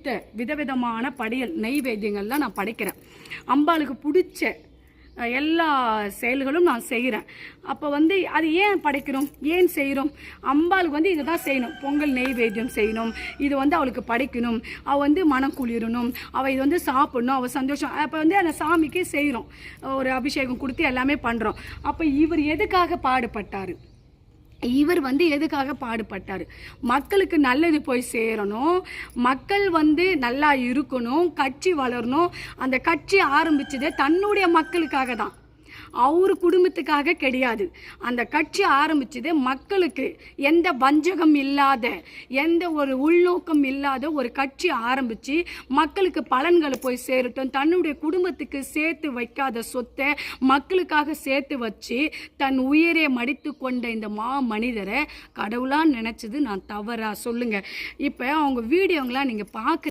பிடித்த விதவிதமான படியல் நெய்வேத்தியங்கள்லாம் நான் படைக்கிறேன். அம்பாளுக்கு பிடிச்ச எல்லா செயல்களும் நான் செய்கிறேன். அப்போ அது ஏன் படைக்கிறோம், ஏன் செய்கிறோம்? அம்பாளுக்கு இதை தான் செய்யணும். பொங்கல் நெய்வேத்தியம் செய்யணும், இது அவளுக்கு படைக்கணும், அவள் மனம் குளிரணும், அவள் இது சாப்பிடணும், அவள் சந்தோஷம். அப்போ அந்த சாமிக்கு செய்கிறோம், ஒரு அபிஷேகம் கொடுத்து எல்லாமே பண்ணுறோம். அப்போ இவர் எதுக்காக பாடுபட்டார்? இவர் எதுக்காக பாடுபட்டார்? மக்களுக்கு நல்லது போய் சேரணும், மக்கள் நல்லா இருக்கணும், கட்சி வளரணும். அந்த கட்சி ஆரம்பிச்சதே தன்னுடைய மக்களுக்காக தான், அவர் குடும்பத்துக்காக கிடையாது. அந்த கட்சி ஆரம்பிச்சது மக்களுக்கு எந்த வஞ்சகம் இல்லாத, எந்த ஒரு உள்நோக்கம் இல்லாத ஒரு கட்சி ஆரம்பித்து மக்களுக்கு பலன்களை போய் சேரட்டும். தன்னுடைய குடும்பத்துக்கு சேர்த்து வைக்காத சொத்தை மக்களுக்காக சேர்த்து வச்சு தன் உயிரை மடித்து கொண்ட இந்த மனிதரை கடவுளாக நினச்சது நான் தவறா? சொல்லுங்கள். இப்போ அவங்க வீடியோங்களாம் நீங்கள் பார்க்க